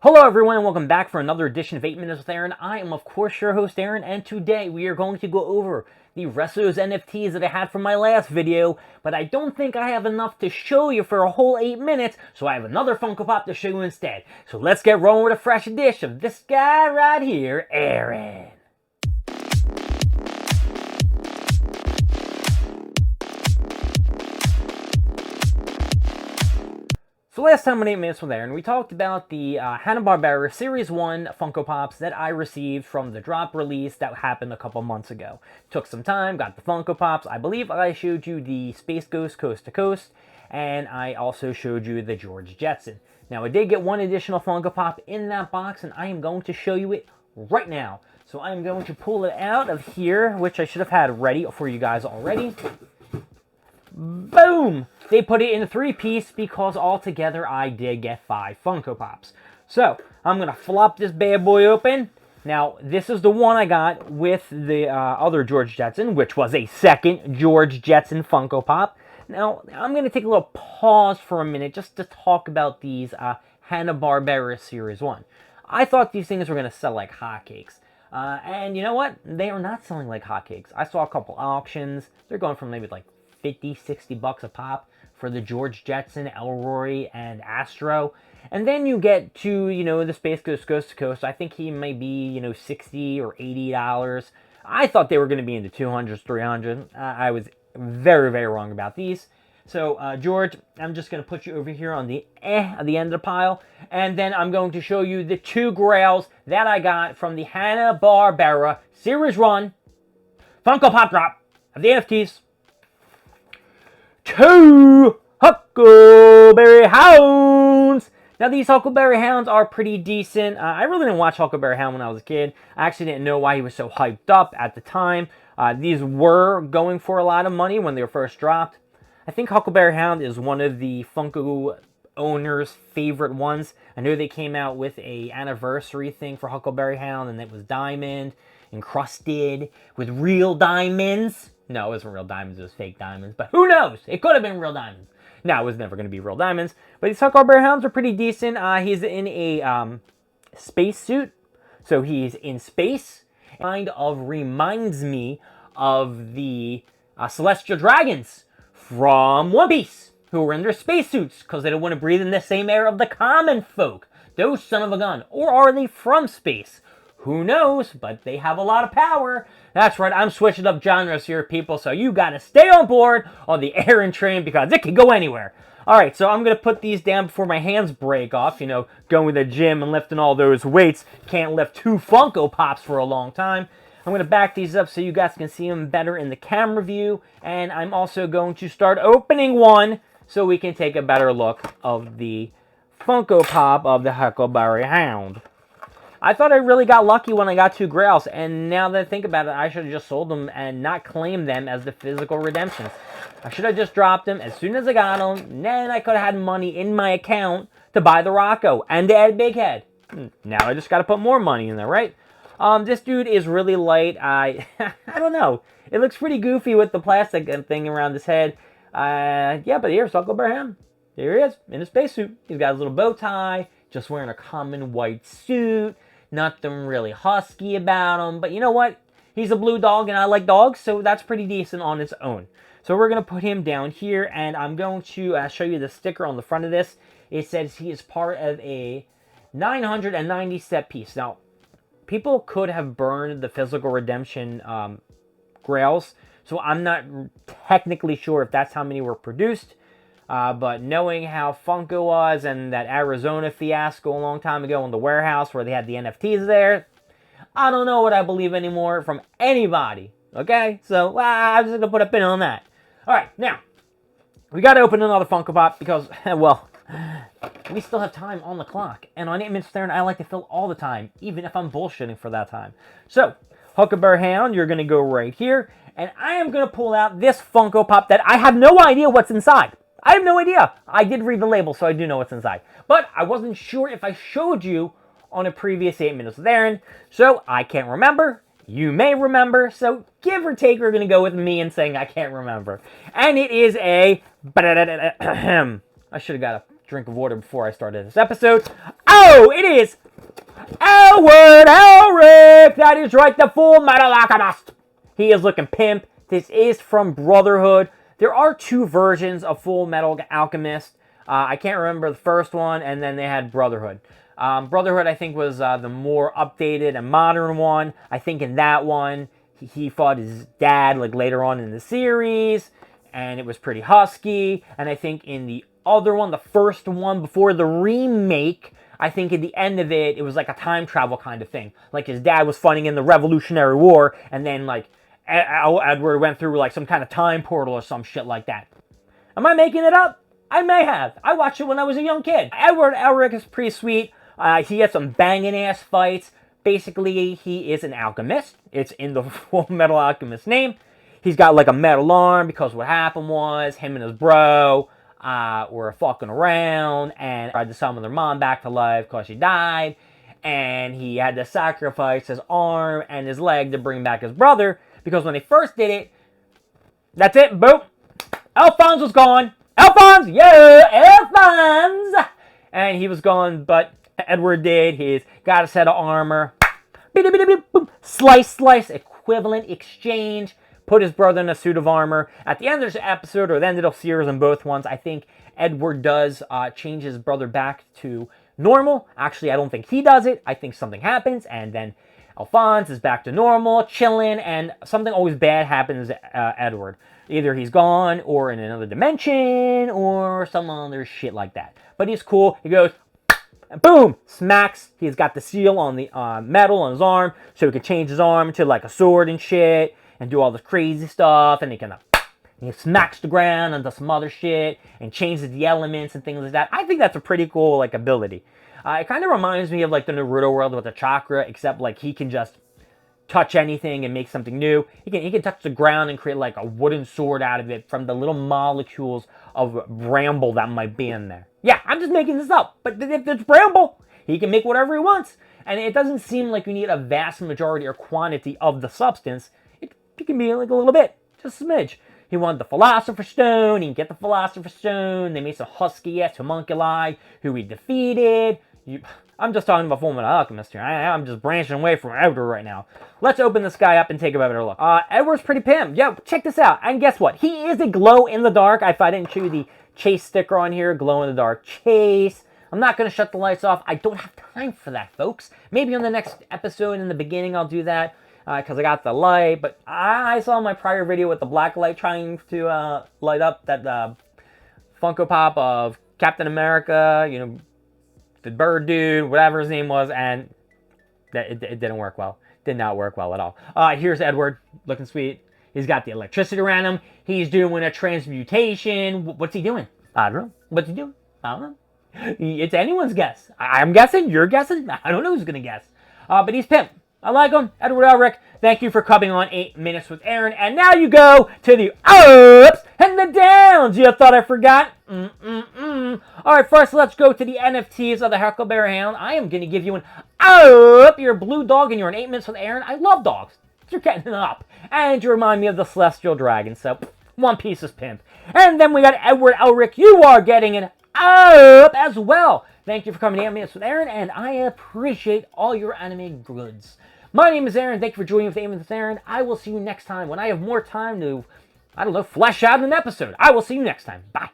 Hello everyone and welcome back for another edition of 8 Minutes with Aaron. I am of course your host Aaron, and today we are going to go over the rest of those NFTs that I had from my last video, but I don't think I have enough to show you for a whole 8 minutes, so I have another Funko Pop to show you instead. So let's get rolling with a fresh edition of this guy right here, Aaron. So last time on 8 Minutes with Aaron, we talked about the Hanna-Barbera Series 1 Funko Pops that I received from the drop release that happened a couple months ago. Took some time, got the Funko Pops. I believe I showed you the Space Ghost Coast to Coast, and I also showed you the George Jetson. Now, I did get one additional Funko Pop in that box, and I am going to show you it right now. So I'm going to pull it out of here, which I should have had ready for you guys already. Boom! They put it in a 3-piece because altogether I did get 5 Funko Pops. So, I'm going to flop this bad boy open. Now, this is the one I got with the other George Jetson, which was a second George Jetson Funko Pop. Now, I'm going to take a little pause for a minute just to talk about these Hanna-Barbera Series 1. I thought these things were going to sell like hotcakes. And you know what? They are not selling like hotcakes. I saw a couple auctions. They're going from maybe like 50, 60 bucks a pop for the George Jetson, Elroy, and Astro. And then you get to, the Space Ghost Coast to Coast. I think he may be, $60 or $80. I thought they were going to be in the 200s, 300s. I was very, very wrong about these. So, George, I'm just going to put you over here on the at the end of the pile. And then I'm going to show you the 2 grails that I got from the Hanna-Barbera Series 1 Funko Pop Drop of the NFTs. 2 Huckleberry Hounds! Now, these Huckleberry Hounds are pretty decent. I really didn't watch Huckleberry Hound when I was a kid. I actually didn't know why he was so hyped up at the time. These were going for a lot of money when they were first dropped. I think Huckleberry Hound is one of the Funko owners' favorite ones. I know they came out with an anniversary thing for Huckleberry Hound, and it was diamond, encrusted with real diamonds. No, it wasn't real diamonds, it was fake diamonds, but who knows? It could have been real diamonds. No, it was never going to be real diamonds. But these Huckleberry Hounds are pretty decent. He's in a space suit, so he's in space. Kind of reminds me of the Celestial Dragons from One Piece, who were in their spacesuits because they don't want to breathe in the same air of the common folk. Those son of a gun. Or are they from space? Who knows, but they have a lot of power. That's right, I'm switching up genres here, people, so you gotta stay on board on the Aaron train because it can go anywhere. Alright, so I'm gonna put these down before my hands break off. Going to the gym and lifting all those weights. Can't lift 2 Funko Pops for a long time. I'm gonna back these up so you guys can see them better in the camera view. And I'm also going to start opening one so we can take a better look of the Funko Pop of the Huckleberry Hound. I thought I really got lucky when I got 2 grails, and now that I think about it, I should have just sold them and not claimed them as the physical redemptions. I should have just dropped them as soon as I got them, and then I could have had money in my account to buy the Rocco and the Ed Big Head. Now I just got to put more money in there, right? This dude is really light. I don't know. It looks pretty goofy with the plastic thing around his head. Yeah, but here's Huckleberry Hound. Here he is, in a spacesuit. He's got his little bow tie, just wearing a common white suit. Nothing really husky about him, but you know what? He's a blue dog, and I like dogs, so that's pretty decent on its own. So we're going to put him down here, and I'm going to show you the sticker on the front of this. It says he is part of a 990 set piece. Now, people could have burned the physical redemption grails, so I'm not technically sure if that's how many were produced. But knowing how Funko was and that Arizona fiasco a long time ago in the warehouse where they had the NFTs there, I don't know what I believe anymore from anybody, okay? So, I'm just going to put a pin on that. Alright, now, we got to open another Funko Pop because, well, we still have time on the clock. And on 8 Minutes there, I like to fill all the time, even if I'm bullshitting for that time. So, Huckleberry Hound, you're going to go right here. And I am going to pull out this Funko Pop that I have no idea what's inside. I have no idea. I did read the label, so I do know what's inside. But I wasn't sure if I showed you on a previous 8 Minutes with Aaron, so I can't remember. You may remember, so give or take, we're going to go with me and saying I can't remember. And it is a... I should have got a drink of water before I started this episode. Oh, it is Edward Elric. That is right, the Full Metal Alchemist. He is looking pimp. This is from Brotherhood. There are 2 versions of Full Metal Alchemist. I can't remember the first one, and then they had Brotherhood. Brotherhood, I think, was the more updated and modern one. I think in that one, he fought his dad like later on in the series, and it was pretty husky. And I think in the other one, the first one before the remake, I think at the end of it, it was like a time travel kind of thing. Like his dad was fighting in the Revolutionary War, and then like Edward went through like some kind of time portal or some shit like that. Am I making it up? I may have. I watched it when I was a young kid. Edward Elric is pretty sweet. He has some banging ass fights. Basically, he is an alchemist. It's in the Full Metal Alchemist name. He's got like a metal arm because what happened was him and his bro were fucking around and tried to summon their mom back to life because she died. And he had to sacrifice his arm and his leg to bring back his brother because when they first did it, that's it, boom. Alphonse was gone. Alphonse, yeah, Alphonse. And he was gone, but Edward did. He's got a set of armor. Slice, slice, equivalent exchange. Put his brother in a suit of armor. At the end of this episode, or the end of the series in both ones, I think Edward does change his brother back to normal. Actually, I don't think he does it. I think something happens, and then Alphonse is back to normal, chilling, and something always bad happens to Edward. Either he's gone, or in another dimension, or some other shit like that. But he's cool. He goes, boom, smacks. He's got the seal on the metal on his arm, so he can change his arm to like a sword and shit, and do all this crazy stuff, and he smacks the ground and does some other shit, and changes the elements and things like that. I think that's a pretty cool like ability. It kind of reminds me of like the Naruto world with the chakra, except like he can just touch anything and make something new. He can touch the ground and create like a wooden sword out of it from the little molecules of bramble that might be in there. Yeah, I'm just making this up, but if it's bramble, he can make whatever he wants. And it doesn't seem like you need a vast majority or quantity of the substance. It can be like a little bit, just a smidge. He wanted the Philosopher's Stone. He can get the Philosopher's Stone. They made some husky-ass homunculi who he defeated. I'm just talking about Full Metal Alchemist here. I'm just branching away from Edward right now. Let's open this guy up and take a better look. Edward's pretty pimp. Yo, check this out. And guess what? He is a glow-in-the-dark. If I didn't show you the Chase sticker on here, glow-in-the-dark Chase. I'm not going to shut the lights off. I don't have time for that, folks. Maybe on the next episode in the beginning I'll do that. Because I got the light. But I saw my prior video with the black light trying to light up that Funko Pop of Captain America, you know, the bird dude, whatever his name was, and it didn't work well. Did not work well at all. Here's Edward, looking sweet. He's got the electricity around him. He's doing a transmutation. What's he doing? I don't know. What's he doing? I don't know. It's anyone's guess. I'm guessing. You're guessing. I don't know who's going to guess. But he's pimp. I like him. Edward Elric, thank you for coming on 8 Minutes with Aaron. And now you go to the ups and the downs. You thought I forgot? All right, first let's go to the NFTs of the Huckleberry Hound. I am going to give you an up. You're a blue dog and you're an 8 Minutes with Aaron. I love dogs. You're getting an up. And you remind me of the Celestial Dragon. So, one piece is pimp. And then we got Edward Elric. You are getting an up as well. Thank you for coming to 8 Minutes with Aaron. And I appreciate all your anime goods. My name is Aaron. Thank you for joining me with 8 Minutes with Aaron. I will see you next time when I have more time to, I don't know, flesh out an episode. I will see you next time. Bye.